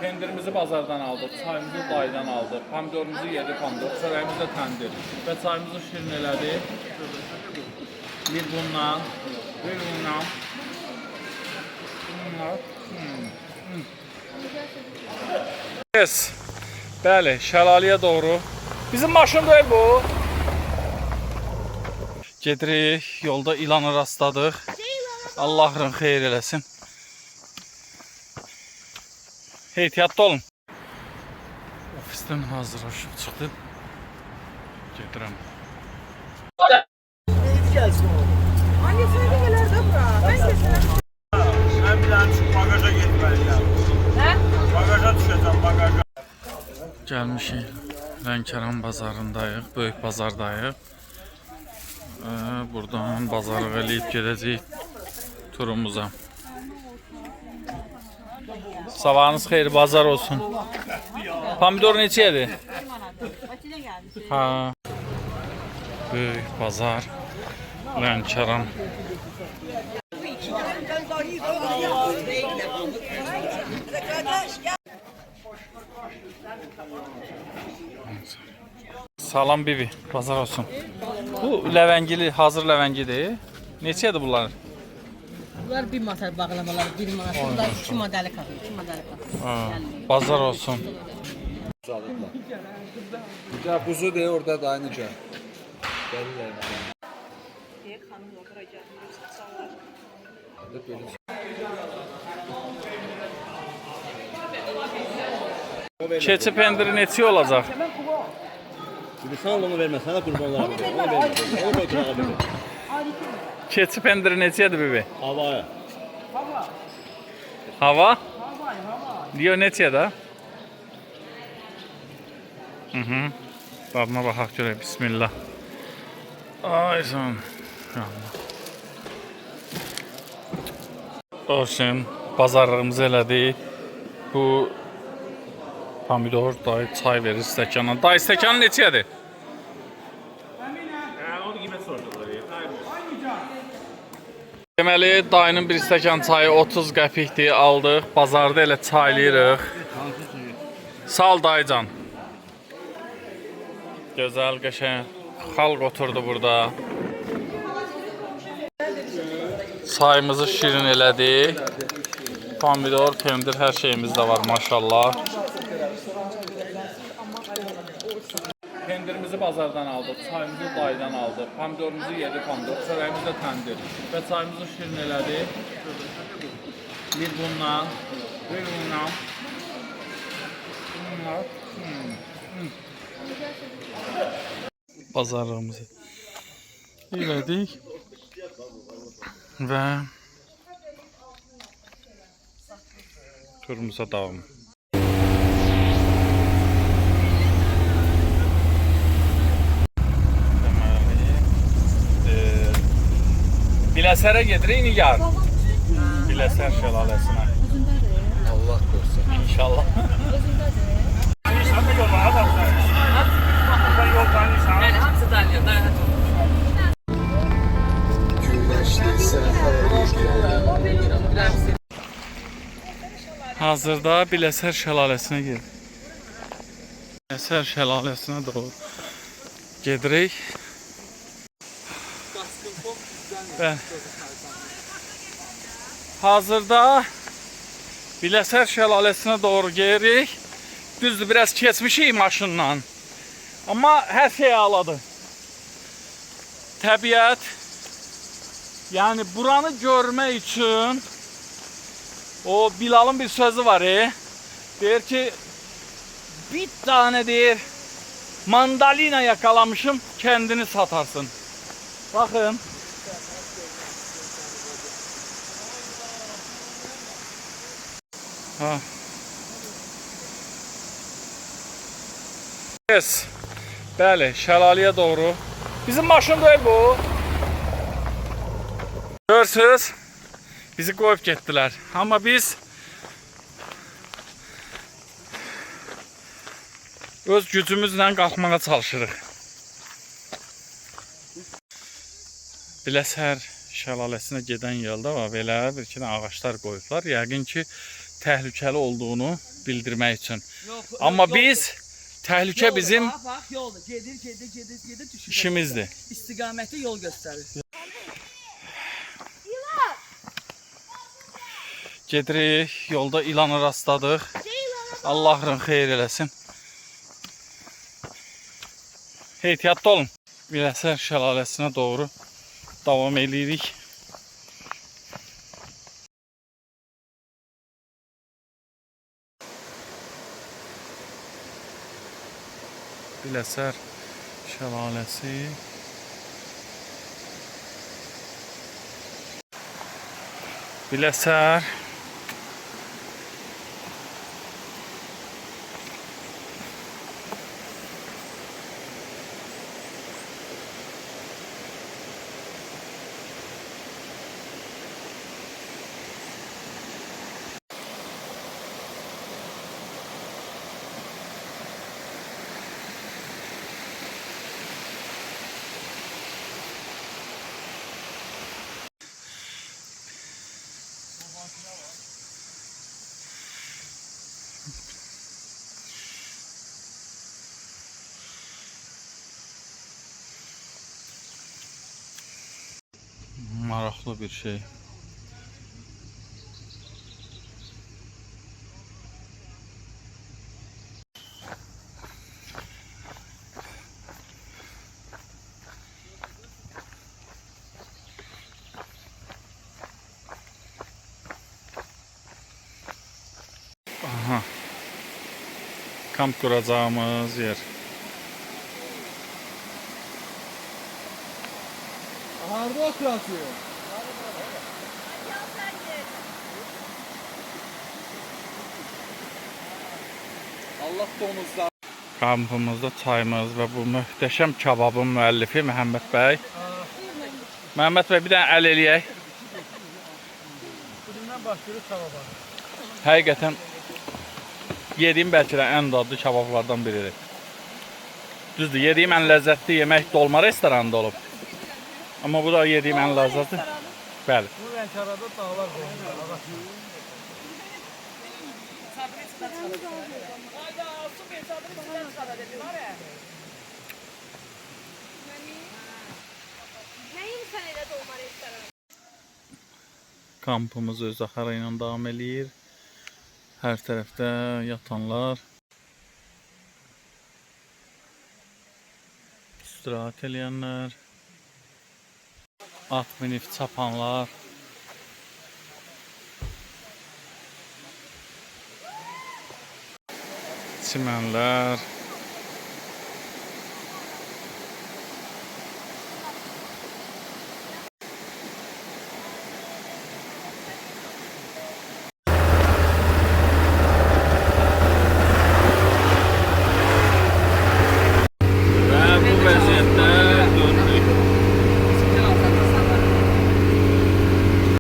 Pendirimizi bazardan aldık, çayımızı dayıdan aldık, pomidorumuzu yedik, çörəyimizi də təndir və çayımızı şirin elədik. Bir bundan. Yes. Bəli, şəlaləyə doğru. Bizim maşın deyil bu. Gedirik, yolda ilanı rastladıq. Allah'ın xeyir eləsin. Ehtiyatlı olun. Ofisten hazırlaşıp çıxdım. Gedirəm. Annesine de gelir de bura. Ben kesinlikle. Ben bir tane çık bagaja gitmeliyim. He? Bagaja düşeceğim bagaja. Gəlmişik Lənkəran bazarındayıq, böyük bazardayıq. Buradan bazarı eləyib gedəcəyik turumuza. Sabahınız xeyir, bazar olsun. Pomidor neçədir? Ha. Böyük bazar Lənkəran. Salam bibi, bazar olsun. Bu ləvəngili, hazır ləvəngidir. Neçədir bunlar? Bunlar bir manat bağlamalar, bir manat. Bunlar iki modeli kalıyor, iki modeli kalıyor. Bazar olsun. Ya kuzu de orada da aynıca. Keçi pendiri neçə olacaq? Sen onu verme sana kurbanlar. Onu verme. Onu koy kırağa verme. Keçi pendiri neçədir bibi? Havaya. Hava? Diyor neçədir? Dadına baxaq görək. Bismillah. Ay son. Olsun. Bazarlığımızı elədik. Bu pomidor dayı çay verir stəkana. Dayı stəkan neçədir? Onu kime sordular ya? Deməli, dayının bir stəkan çayı 30 qəpikdir, aldıq. Bazarda elə çaylayırıq. Sağ ol dayıcan. Gözəl, qəşəng xalq oturdu burada. Çayımızı şirin elədik. Pomidor, pendir, hər şeyimiz də var maşallah. Pendirimizi bazardan aldıq, çayımızı dayıdan aldıq, pomidorumuzu yedik, çörəyimizi də təndir və çayımızı şirin elədik. Bir bundan. Bazarlığımızı elədik və turumuza davam. Biləsərə gedirik Nigar. Biləsər şəlaləsinə. Allah korusun. İnşallah. Sen de yol var bak sen. Ben yol tanıyorsam. Yani hamsi dalıyor. Güneşliyse Hazırda Biləsər şəlaləsinə gedirik. Biləsər şəlaləsinə doğru gedirik. Hazırda Biləsər şəlaləsinə doğru gedirik. Düzdür, biraz keçmişik maşınla. Amma hər şey ağladı. Təbiət, yəni buranı görmək üçün o Bilal'ın bir sözü var. Deyir ki, bir tane deyir mandalina yakalamışım, kendini satarsın. Bakın. Ha. Yes. Bəli, şəlaləyə doğru. Bizim maşın deyil bu. Görürsünüz, bizi qoyub getdilər. Amma biz öz gücümüzlə qalxmağa çalışırıq. Biləsər şəlaləsinə gedən yolda var belə bir iki ağaçlar qoyublar. Yəqin ki, təhlükəli olduğunu bildirmək üçün. Amma biz təhlükə bizim Bax, yolda gedir, düşür. işimizdir. İstiqaməti yol göstərir. Gedirik, yolda ilanı rastladıq. Allah'ın xeyir eləsin. Ehtiyatlı olun. Biləsər şəlaləsinə doğru davam edirik. Biləsər şəlaləsi. Biləsər. Maraqlı bir şey. Aha. Kamp kuracağımız yer. Harda oturasın? Allah donuzlar. Kampımızda çayımız ve bu muhteşem kebabın müəllifi Məhəmməd bəy. Məhəmməd bəy bir dənə əl eləyək. Bugündən başlayırıq kebaba. Həqiqətən yediyim bəlkə də ən dadlı kebablardan biridir. Düzdür, yediyim ən ləzzətli yemək dolma restoranında olub. Amma bu da yediyim ən ləzzətli. Bəli. Bu Lənkərada dağlar qoyulur. Kampımız öz axarı ilə davam eləyir. Hər tərəfdə yatanlar, istirahət eləyənlər, at minib çapanlar, çimənlər.